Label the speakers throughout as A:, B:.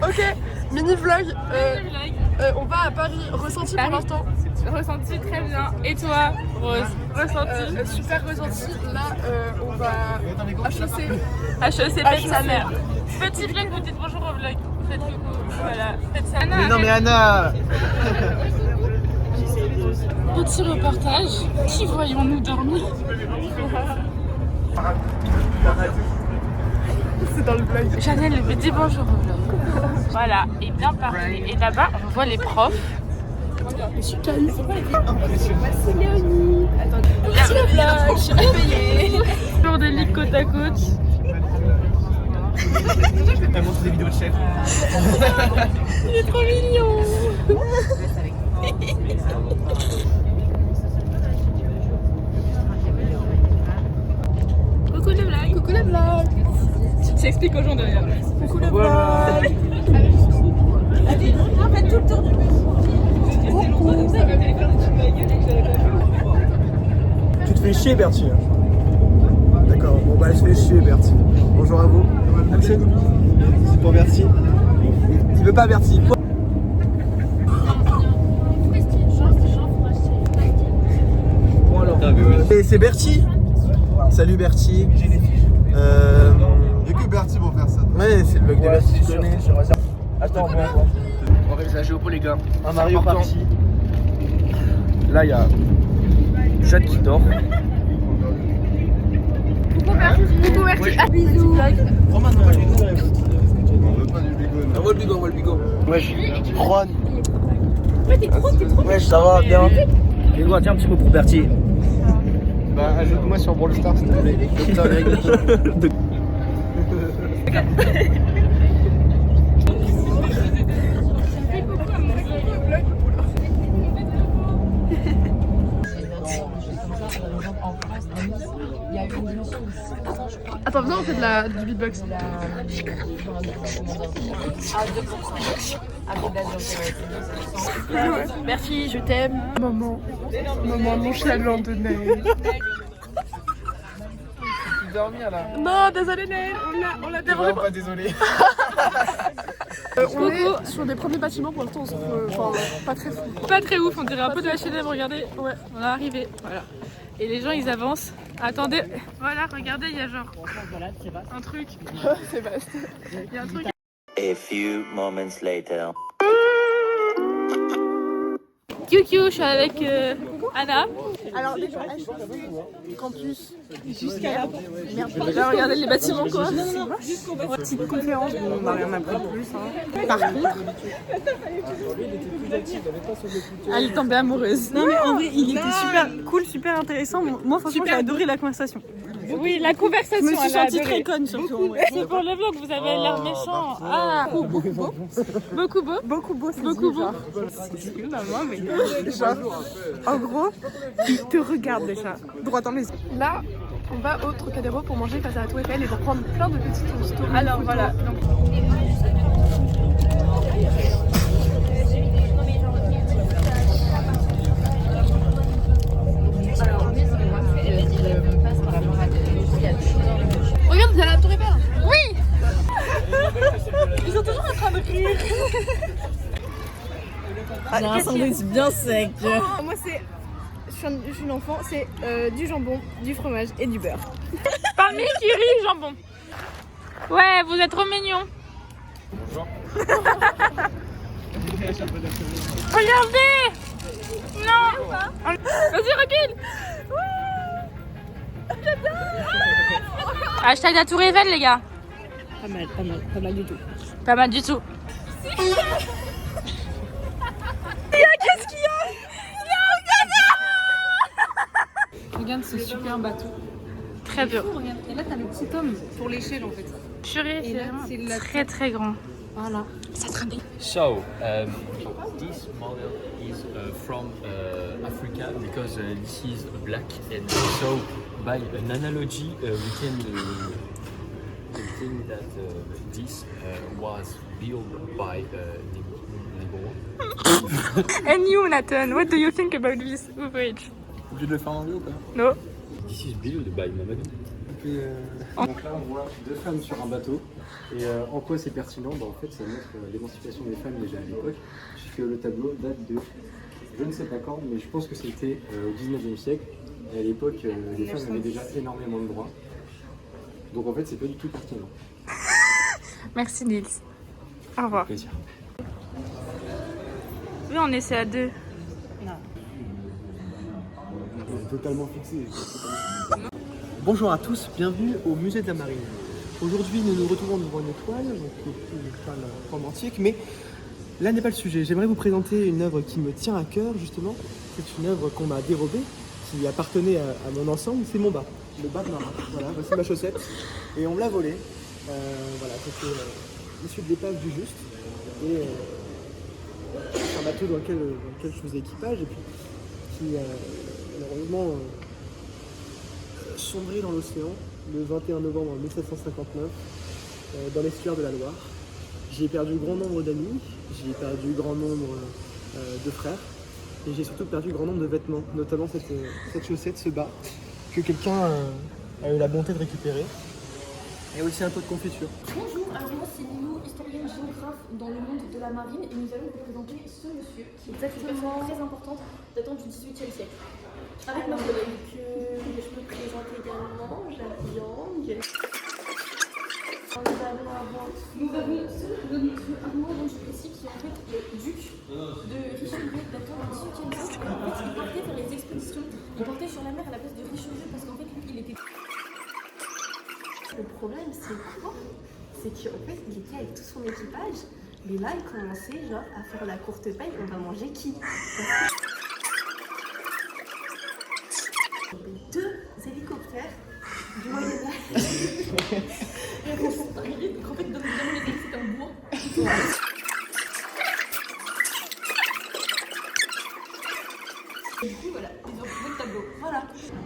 A: Ok, mini vlog. On va à Paris. Ressenti pour l'instant?
B: Ressenti très bien. Et toi, Rose? Ressenti?
A: Super ressenti. Là, on va à HEC.
B: HEC, pète sa mère. Petit vlog, vous dites bonjour au vlog. Faites coucou. Voilà, faites ça.
C: Mais non mais Anna.
B: Petit reportage. Qui voyons-nous dormir?
A: C'est dans le vlog.
B: Chanel lui dit bonjour au vlog. Voilà, et bien parti. Et là-bas, on voit les profs.
A: Monsieur Cali.
B: Merci Léonie. Attendez. Merci le vlog. Je suis réveillée. Tour de lit côte à côte.
C: Elle montre des vidéos de chef.
B: Il est trop mignon. Coucou le vlog.
A: Coucou les vlogs.
B: Tu expliques aux gens derrière.
A: Coucou les vlogs.
D: Allez, on fait tout le tour du
C: Tu te fais chier Bertie. D'accord, bon bah elle se fait chier Bertie. Bonjour à vous. Action. C'est pour Bertie. Il veut pas Bertie. Bon alors. Et c'est Bertie. Salut Bertie.
E: Il n'y a que Bertie pour faire ça.
C: Ouais, c'est le bug de Bertie, tu connais. Attends, on révise la géopo les gars. Un Mario Party. Là il y a Jade qui dort.
B: Coucou merci.
D: Bisous.
C: Roman, on va le bigot.
E: On veut pas du bigone.
C: On va le bigot, on va le bigot. Wesh, Juan.
D: Ouais, t'es trop.
C: Wesh, ça va bien. Hugo, tiens un petit mot pour Bertie.
E: Bah, ajoute-moi sur Brawl Stars s'il te plaît.
A: Attends, viens, on fait du beatbox.
B: Merci, je t'aime.
A: Maman, nonchalant de Naël.
C: Dormir là.
A: Non, désolé Naël, on l'a dérangé.
E: Pas désolé.
A: On est sur des premiers bâtiments pour l'instant, on se trouve pas très fou.
B: Pas très ouf, on dirait un peu de H&M, regardez. Ouais, on est arrivé. Voilà. Et les gens ils avancent. Attendez. Voilà, regardez, il y a genre un truc.
A: C'est vaste.
B: Il y a un truc.
F: A few moments later.
B: QQ, je suis avec Anna.
D: Alors, déjà, campus jusqu'à là.
B: Là, regardez les bâtiments quoi.
D: Petite conférence, on n'a rien appris plus. Par contre,
B: Elle est tombée amoureuse.
D: non mais en vrai, il était super cool, super intéressant. Moi, franchement, j'ai adoré la conversation.
B: Oui, la conversation.
D: Je me suis
B: elle a
D: sentie
B: adoré.
D: très conne surtout.
B: C'est pour le vlog, vous avez l'air méchant. Ah, beaucoup beau. Beaucoup beau.
D: Beaucoup beau, c'est
B: Beaucoup beau.
D: Genre, en gros, il te regarde déjà, droit dans les yeux.
A: Là, on va au Trocadéro pour manger face à la Tour Eiffel et pour prendre plein de petites stories.
B: Alors voilà. Donc,
A: Regarde, il y a la Tour Eiffel.
B: oui.
D: Ils sont toujours en train de rire. J'ai un sandwich bien sec. Moi, je suis une enfant, c'est du jambon, du fromage et du beurre.
B: Parmi qui rit, jambon. Ouais, vous êtes trop mignons. Regardez. Non. Vas-y, recule. Hashtag la Tour Eiffel, les gars.
D: Pas mal du tout.
B: Pas mal du tout. Qu'est-ce qu'il y a?
G: Regarde ce super bateau.
B: Très bien.
G: Regarde. Et là, t'as le petit homme pour l'échelle en fait.
B: Purée,
G: Et
B: c'est
G: là,
B: vraiment
G: c'est la-
B: très très grand.
G: Voilà.
B: Ça traîne.
H: So, this model is from Africa because this is black, and so by an analogy, we can think that this was built by Negro.
B: And you, Nathan, what do you think about this bridge?
C: Obligé de le faire en anglais ou pas?
B: No.
H: This is built by Mamadou.
E: Donc là, on voit 2 femmes sur un bateau. Et en quoi c'est pertinent? En fait, ça montre l'émancipation des femmes déjà à l'époque, puisque le tableau date de, je ne sais pas quand, mais je pense que c'était au 19e siècle. Et à l'époque, les femmes avaient déjà énormément de droits. Donc en fait, c'est pas du tout pertinent.
B: Merci Nils. Au revoir.
E: Plaisir.
B: Oui, on essaie à 2.
E: Totalement fixé. Bonjour à tous, bienvenue au musée de la Marine. Aujourd'hui, nous nous retrouvons devant une toile, donc une toile romantique, mais là n'est pas le sujet. J'aimerais vous présenter une œuvre qui me tient à cœur, justement. C'est une œuvre qu'on m'a dérobée, qui appartenait à mon ensemble, c'est mon bas, le bas de marin. Voilà, voici ma chaussette, et on me l'a volée. Voilà, c'était issu de l'épave du Juste, et c'est un bateau dans lequel je faisais équipage, et puis qui malheureusement sombré dans l'océan le 21 novembre 1759 dans l'estuaire de la Loire. J'y ai perdu grand nombre d'amis, j'y ai perdu grand nombre de frères et j'ai surtout perdu grand nombre de vêtements, notamment cette chaussette, ce bas, que quelqu'un a eu la bonté de récupérer. Et aussi un pot de confiture.
I: Bonjour, alors moi c'est Lilou, historienne géographe dans le monde de la marine et nous allons vous présenter ce monsieur qui est une personne très importante datant du XVIIIe siècle. Avec ma collègue que je me présente également, Jacques Yang. Nous avons ce Arnaud Duplessis qui est en fait le duc de Richelieu datant du XVIIIe siècle. En fait, il partait faire les expéditions, il partait sur la mer à la place de Richelieu parce qu'en fait lui il était...
J: Le problème, c'est quoi? C'est qu'en fait, il était avec tout son équipage, mais là, il commençait genre à faire la courte paille. On va manger qui? Deux hélicoptères du Moyen-Âge.
I: Et on s'est arrivé, donc en fait, dans les idées, c'est un bois. Et du coup, voilà, ils ont trouvé le tableau. Voilà.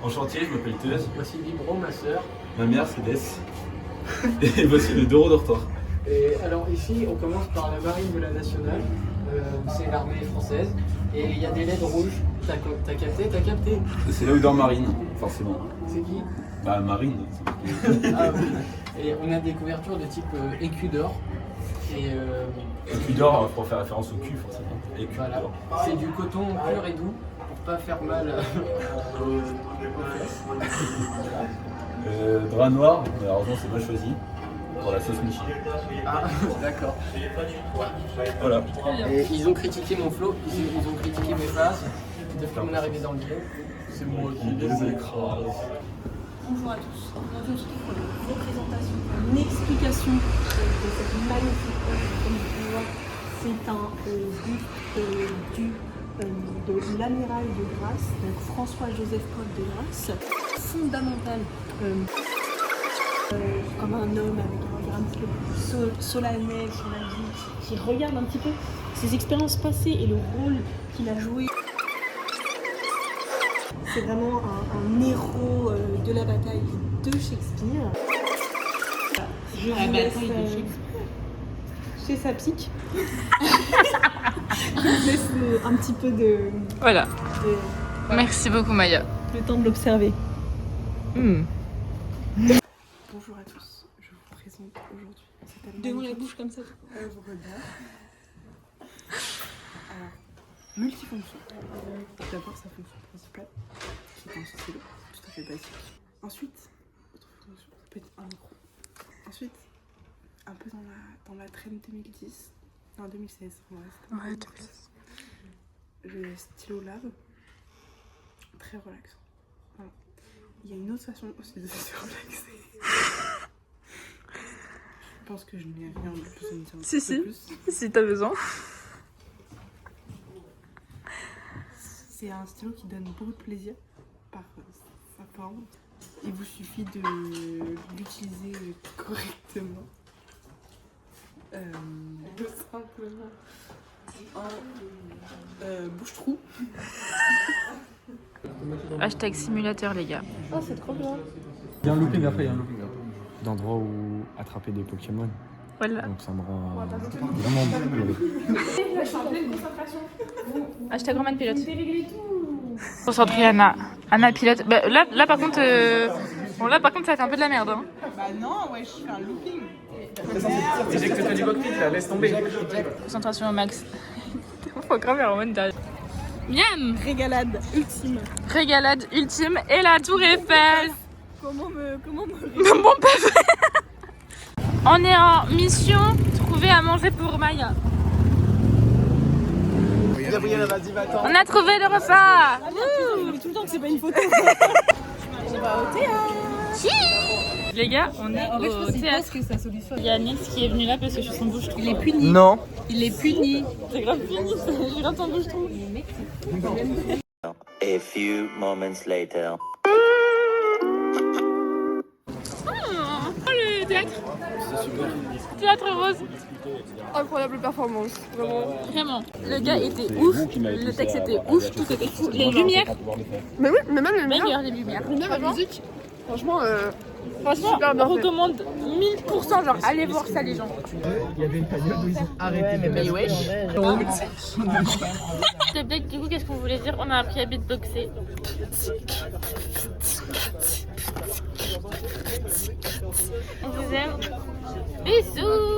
K: Enchanté, je m'appelle Thérèse.
E: Voici Libro, ma sœur.
K: Ma mère, c'est Dess. Et voici les 2 euros de retard.
E: Et alors ici, on commence par la marine de la nationale. C'est l'armée française. Et il y a des LED rouges. T'as capté?
K: C'est là où dort Marine, forcément.
E: C'est qui?
K: Bah, Marine.
E: Ah oui. Et on a des couvertures de type écu d'or.
K: Écu d'or, pour faire référence au cul, forcément. Écu
E: voilà.
K: d'or.
E: C'est du coton pur et doux pour pas faire mal aux fesses.
K: Drap noir, malheureusement, c'est mal choisi. Pour la sauce Michi.
E: Ah, d'accord.
K: Voilà.
E: Et ils ont critiqué mon flow, ils ont critiqué mes phases. Depuis mon arrivée dans le game, c'est moi qui les écrase.
I: Bonjour à tous. Dans une représentation, une explication de cette magnifique œuvre, comme vous pouvez voir, c'est un buste de l'amiral de Grasse, donc François-Joseph Paul de Grasse, fondamental, comme un homme avec un regard un petit peu plus solennel sur la vie, qui regarde un petit peu ses expériences passées et le rôle qu'il a joué. C'est vraiment un héros de la bataille de Shakespeare. Je vous laisse chez sa pique. Je vous laisse un petit peu de...
B: Voilà. Merci beaucoup Maya.
I: Le temps de l'observer.
J: Bonjour à tous, je vous présente aujourd'hui cette
I: Donne-moi la bouche comme ça.
J: œuvre d'art. Alors, multifonction. D'abord sa fonction principale, qui est un stylo, tout à fait basique. Ensuite, autre fonction, ça peut être un micro. Ensuite, un peu dans la traîne 2010, non 2016, on reste.
B: Ouais, 2016.
J: Le stylo lave, très relaxant. Voilà. Il y a une autre façon aussi de se relaxer. Je pense que je n'ai rien de plus à me dire.
B: Si t'as besoin.
J: C'est un stylo qui donne beaucoup de plaisir par sa forme. Il vous suffit de l'utiliser correctement. Simplement un bouche-trou.
B: Hashtag simulateur les gars.
J: Oh c'est trop bien.
E: Il y a un looping après, d'endroits où attraper des Pokémon.
B: Voilà.
E: Donc ça me rend vraiment heureux.
I: Je suis en pleine concentration.
B: Hashtag Roman pilote.
I: Déréglez tout.
B: Concentré Anna. Anna pilote. Bah, là par contre, Bon là par contre ça va être un peu de la merde. Hein.
J: Bah non, ouais, je fais un looping.
C: Éjecte-toi du cockpit là, laisse tomber.
B: Concentration au max. Faut grave en mode derrière. Miam.
D: Régalade ultime.
B: Régalade ultime et la tour Eiffel.
D: Comment me...
B: Bon peuple. On est en mission trouver à manger pour Maya.
E: Gabriel, vas-y, va-t'en.
B: On a trouvé le repas.
D: Mais tout le temps que c'est pas une photo. On va au théâtre.
B: Les gars, on est au théâtre. Il y a Nils qui est venu là parce que je suis son bouche-trou.
G: Il est puni.
E: Non.
G: Il est puni.
B: C'est grave fini, je suis dans ton bouche-trou.
F: A few moments later.
B: Oh le théâtre. Théâtre rose.
A: Incroyable performance, vraiment.
B: Vraiment. Le gars était ouf, le texte était ouf, tout était fou. Les lumières,
A: Mais oui, mais même les lumières.
B: meilleures les lumières.
A: La musique, franchement,
B: Franchement,
A: super bien
B: on
A: fait.
B: recommande 1000%, genre allez voir ça les gens.
E: Il y avait une période où ils ont arrêté.
B: Mais wesh. Du coup, qu'est-ce qu'on voulait dire? On a appris à beatboxer. On vous aime. Bisous.